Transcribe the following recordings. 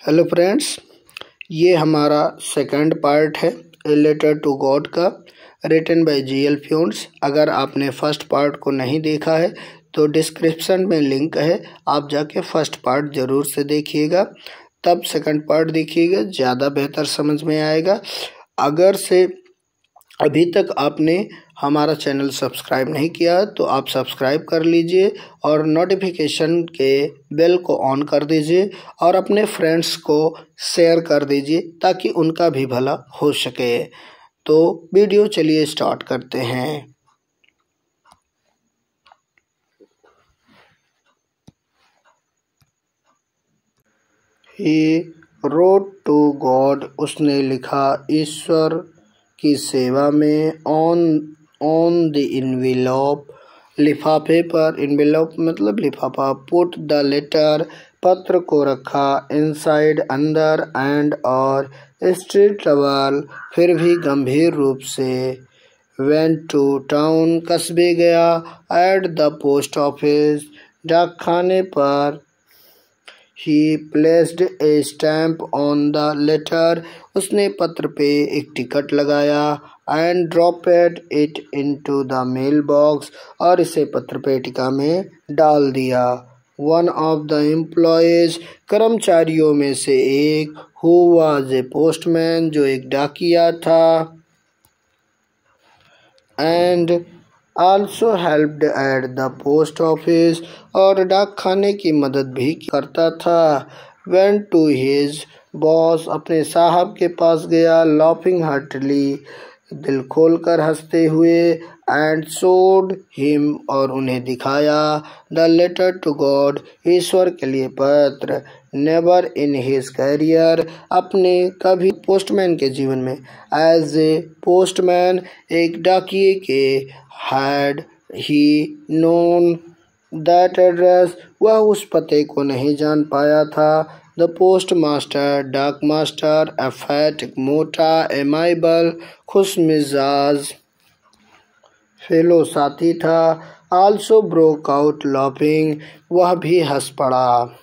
Hello friends, ये हमारा second part है ए लेटर टू गॉड का, रिटन बाय जीएल फ्यून्स। अगर आपने फर्स्ट पार्ट को नहीं देखा है तो डिस्क्रिप्शन में लिंक है, आप जाके फर्स्ट पार्ट ज़रूर से देखिएगा, तब सेकंड पार्ट देखिएगा, ज़्यादा बेहतर समझ में आएगा। अगर से अभी तक आपने हमारा चैनल सब्सक्राइब नहीं किया तो आप सब्सक्राइब कर लीजिए और नोटिफिकेशन के बेल को ऑन कर दीजिए और अपने फ्रेंड्स को शेयर कर दीजिए ताकि उनका भी भला हो सके। तो वीडियो चलिए स्टार्ट करते हैं। ही रोट टू गॉड, उसने लिखा ईश्वर की सेवा में। ऑन द इन्वेलप, लिफाफे पर, इन्वेलप मतलब लिफाफा। पुट द लेटर, पत्र को रखा। इनसाइड, अंदर। एंड और स्ट्रीट ट्रबल, फिर भी गंभीर रूप से। वेंट टू टाउन, कस्बे गया। एट द पोस्ट ऑफिस, डाकखाने पर। He placed a stamp on the letter, उसने पत्र पे एक टिकट लगाया। And dropped it into the mailbox, और इसे पत्र पेटिका में डाल दिया। One of the employees, कर्मचारियों में से एक, who was a postman, जो एक डाकिया था। And also helped at the post office, और डाकखाने की मदद भी करता था। Went to his boss, अपने साहब के पास गया। Laughing heartily, दिल खोलकर हंसते हुए। And showed him, और उन्हें दिखाया। The letter to God, ईश्वर के लिए पत्र। Never in his career, अपने कभी पोस्टमैन के जीवन में। As a postman, एक डाकिये के। Had he known that address, वह उस पते को नहीं जान पाया था। The postmaster, डाक मास्टर। A fat, मोटा। Amiable, खुश मिजाज। फेलो, साथी था। Also broke out laughing, वह भी हंस पड़ा।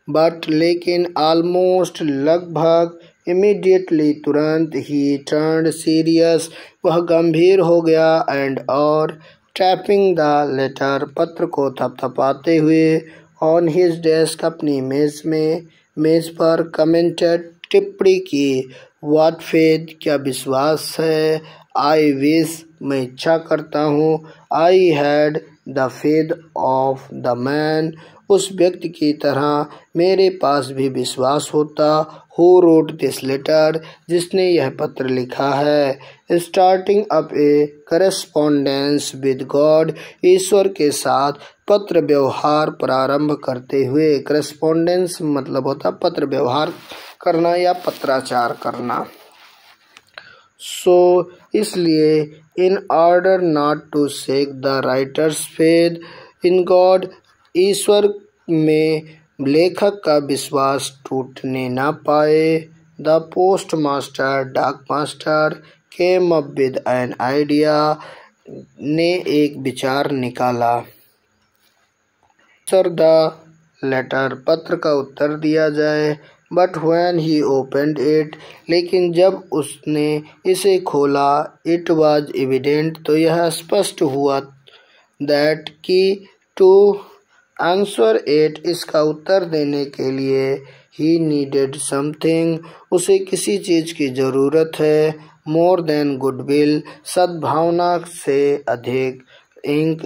But, लेकिन। Almost, लगभग। Immediately, तुरंत। He turned serious, वह गंभीर हो गया। And, और। Tapping the letter, पत्र को थपथपाते हुए। On his desk, अपनी मेज पर। Commented, टिप्पणी की। What faith, क्या विश्वास है। I wish, मैं इच्छा करता हूँ। I had the faith of the man, उस व्यक्ति की तरह मेरे पास भी विश्वास होता। Who wrote this letter, जिसने यह पत्र लिखा है। Starting up a correspondence with God, ईश्वर के साथ पत्र व्यवहार प्रारंभ करते हुए। Correspondence मतलब होता पत्र व्यवहार करना या पत्राचार करना। So, इसलिए in order not to shake the writer's faith in God, ईश्वर में लेखक का विश्वास टूटने ना पाए। The postmaster, डाक master. Came up with an idea, ने एक विचार निकाला। Answer the letter, पत्र का उत्तर दिया जाए। But when he opened it, लेकिन जब उसने इसे खोला। It was evident, तो यह स्पष्ट हुआ। That, कि। To answer it, इसका उत्तर देने के लिए। He needed something, उसे किसी चीज़ की ज़रूरत है। More than goodwill, सद्भावना से अधिक। Ink,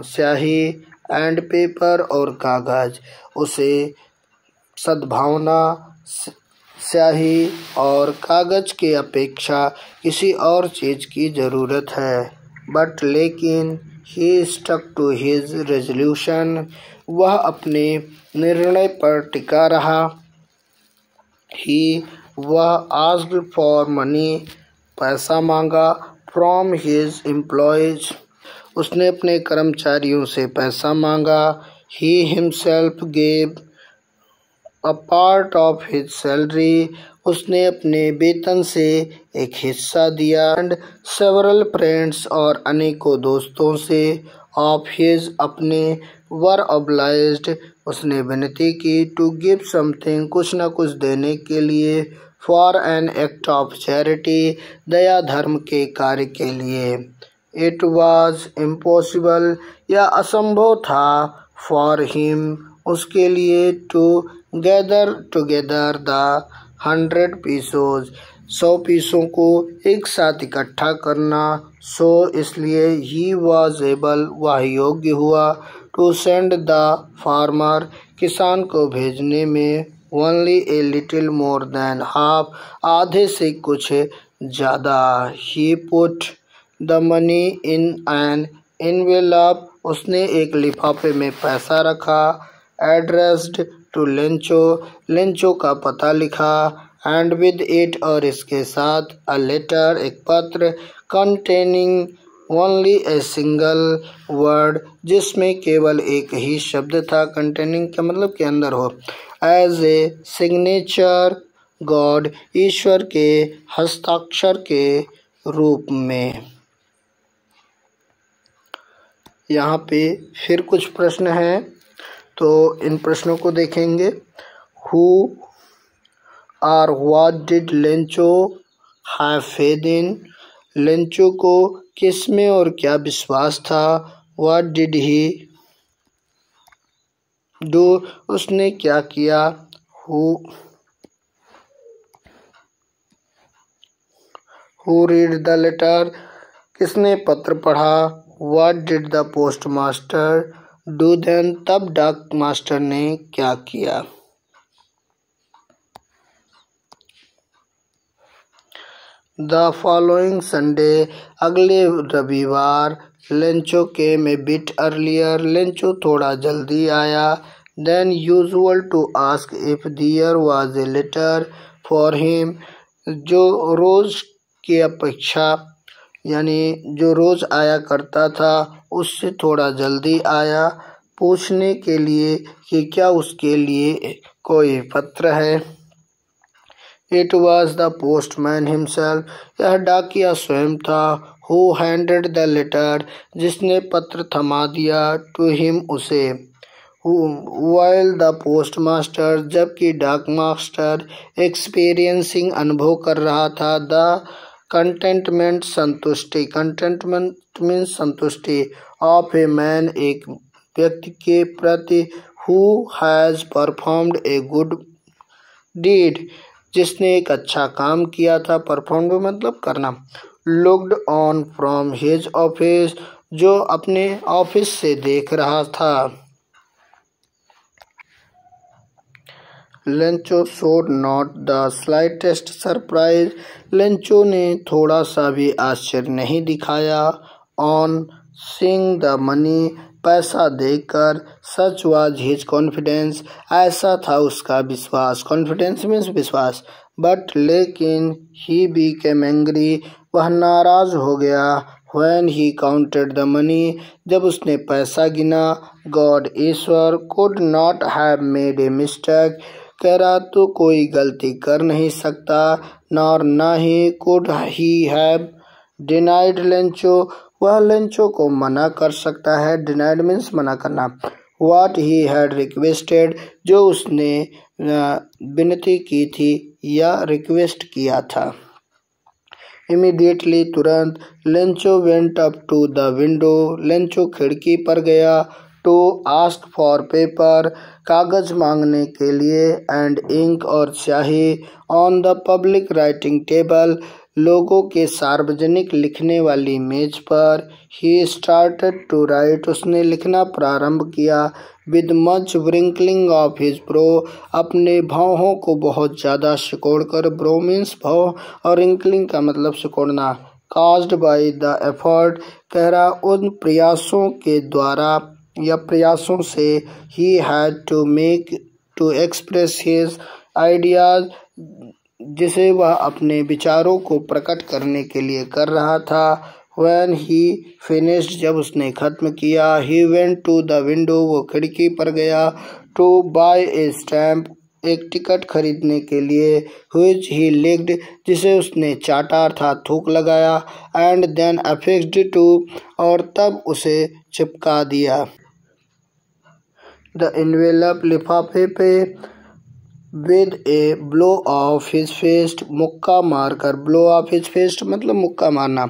स्याही। And paper, और कागज। उसे सद्भावना, स्याही और कागज के अपेक्षा किसी और चीज़ की ज़रूरत है। बट, लेकिन। He stuck to his resolution, वह अपने निर्णय पर टिका रहा। वह asked for money, पैसा मांगा। From his employees, उसने अपने कर्मचारियों से पैसा मांगा। He himself gave, a part of his salary, उसने अपने वेतन से एक हिस्सा दिया। एंड सेवरल फ्रेंड्स और अनेकों दोस्तों से ऑफ हिज अपने वर ऑब्लाइज्ड, उसने विनती की टू गिव समथिंग, कुछ न कुछ देने के लिए, for an act of charity, दया धर्म के कार्य के लिए। इट वॉज इम्पॉसिबल, यह असंभव था, फॉर हिम, उसके लिए, to gather together the 100 pesos, 100 पीसों को एक साथ इकट्ठा करना। सो इसलिए ही वॉज एबल, वह योग्य हुआ, टू सेंड द फार्मर, किसान को भेजने में, only a little more than half, आधे से कुछ ज़्यादा। He put the money in an envelope, उसने एक लिफाफे में पैसा रखा। एड्रेस्ड टू लेंचो, लेंचो का पता लिखा। एंड विद इट, और इसके साथ, अ लेटर, एक पत्र, containing only a single word, जिसमें केवल एक ही शब्द था। कंटेनिंग का मतलब के अंदर हो। एज ए सिग्नेचर गॉड, ईश्वर के हस्ताक्षर के रूप में। यहाँ पे फिर कुछ प्रश्न हैं, तो इन प्रश्नों को देखेंगे। हु और what did Lencho have faith in, Lencho को किस में और क्या विश्वास था। व्हाट डिड ही डू, उसने क्या किया। हु रीड द लेटर, किसने पत्र पढ़ा। What did the post master do then, तब डाक मास्टर ने क्या किया। द फॉलोइंग संडे, अगले रविवार, Lencho came a bit earlier, Lencho थोड़ा जल्दी आया। Than usual to ask if there was a letter for him, जो रोज़ की अपेक्षा, यानी जो रोज़ आया करता था उससे थोड़ा जल्दी आया, पूछने के लिए कि क्या उसके लिए कोई पत्र है। It was the postman himself, यह डाकिया स्वयं था। हु हैंडेड द लेटर, जिसने पत्र थमा दिया, टू हिम, उसे। वाइल द पोस्ट मास्टर, जबकि डाक मास्टर, एक्सपीरियंसिंग, अनुभव कर रहा था, द कंटेंटमेंट, संतुष्टि, कंटेंटमेंट मीन्स संतुष्टि, ऑफ ए मैन, एक व्यक्ति के प्रति, who has performed a good deed, जिसने एक अच्छा काम किया था। परफॉर्म मतलब करना। Looked on from his office, जो अपने ऑफिस से देख रहा था। Lencho showed not the slightest surprise, Lencho ने थोड़ा सा भी आश्चर्य नहीं दिखाया। ऑन सीइंग द मनी, पैसा देखकर। सच वाज हिज कॉन्फिडेंस, ऐसा था उसका विश्वास। कॉन्फिडेंस मीन्स विश्वास। बट लेकिन, ही बीकेम एंग्री, वह नाराज हो गया। When he counted the money, जब उसने पैसा गिना। God, Ishwar, could not have made a mistake, कह रहा तो कोई गलती कर नहीं सकता। नॉर, ना ही, could he have denied Lencho, वह लेंचो को मना कर सकता है। डिनाइड मीन्स मना करना। व्हाट ही हैड रिक्वेस्टेड, जो उसने विनती की थी या रिक्वेस्ट किया था। इमीडिएटली, तुरंत। Lencho went up to the window, Lencho खिड़की पर गया। टू आस्क फॉर पेपर, कागज मांगने के लिए। एंड इंक, और स्याही। On the public writing table, लोगों के सार्वजनिक लिखने वाली मेज पर। ही स्टार्टेड टू राइट, उसने लिखना प्रारंभ किया। With much wrinkling of his brow, अपने भौहों को बहुत ज़्यादा सिकोड़कर। ब्रो मीन्स भौं, और रिंकलिंग का मतलब सिकोड़ना। कास्ड बाय द एफर्ट, कह रहा उन प्रयासों के द्वारा या प्रयासों से। He had to make to express his ideas, जिसे वह अपने विचारों को प्रकट करने के लिए कर रहा था। When he finished, जब उसने खत्म किया। He went to the window, वो खिड़की पर गया। To buy a stamp, एक टिकट खरीदने के लिए व्हिच ही लिक्ड, जिसे उसने चाटा अर्थात थूक लगाया, एंड देन अफिक्स्ड टू, और तब उसे चिपका दिया। द एनवेलप, लिफाफे पे, with a blow of his fist, मुक्का मारकर, ब्लो ऑफ हिज फिस्ट मतलब मुक्का मारना।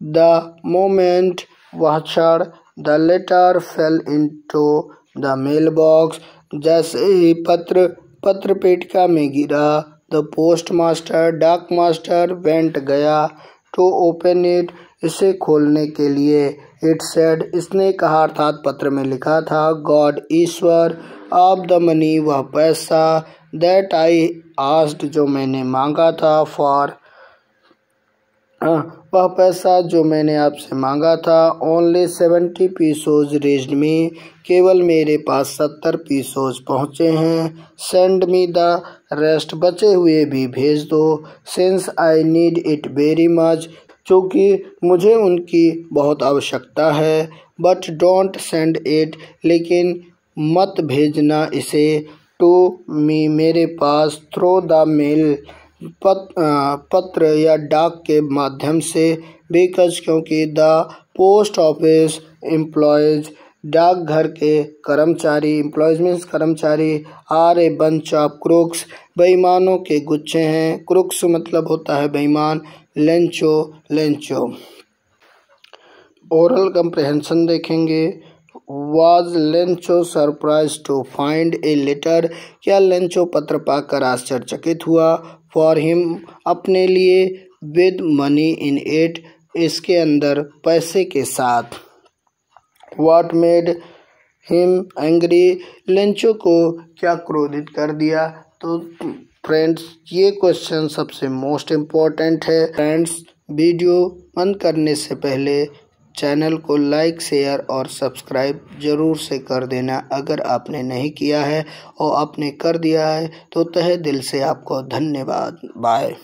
द मोमेंट, वह क्षण, the letter fell into the mail box, जैसे ही पत्र पेटिका में गिरा। द पोस्ट मास्टर, डाक मास्टर, वेंट गया, टू ओपन इट, इसे खोलने के लिए। इट सेड, इसने कहा अर्थात पत्र में लिखा था, God Ishwar, of the money, वह पैसा, दैट आई आस्क्ड, जो मैंने मांगा था, फॉर, वह पैसा जो मैंने आपसे मांगा था। ओनली 70 पीसोज रीच्ड मी, केवल मेरे पास 70 पीसोज पहुँचे हैं। सेंड मी द रेस्ट, बचे हुए भी भेज दो। Since I need it very much, क्योंकि मुझे उनकी बहुत आवश्यकता है। बट डोंट सेंड इट, लेकिन मत भेजना इसे। टू मी, मेरे पास। थ्रो द मेल, पत्र या डाक के माध्यम से। बिकॉज, क्योंकि। द पोस्ट ऑफिस एम्प्लॉयज, डाकघर के कर्मचारी, एम्प्लॉयज मीन्स कर्मचारी, are a bunch of crooks, बेईमानों के गुच्छे हैं। क्रुक्स मतलब होता है बेईमान। Lencho, Lencho. ओरल कंप्रहेंशन देखेंगे। Was Lencho surprise to find a letter, क्या लेंचो पत्र पाकर आश्चर्यचकित हुआ। फॉर हिम, अपने लिए। विद मनी इन इट, इसके अंदर पैसे के साथ। What made him angry, Lencho को क्या क्रोधित कर दिया। तो फ्रेंड्स, ये क्वेश्चन सबसे मोस्ट इम्पोर्टेंट है। फ्रेंड्स, वीडियो बंद करने से पहले चैनल को लाइक, शेयर और सब्सक्राइब ज़रूर से कर देना अगर आपने नहीं किया है, और आपने कर दिया है तो तहे दिल से आपको धन्यवाद। बाय।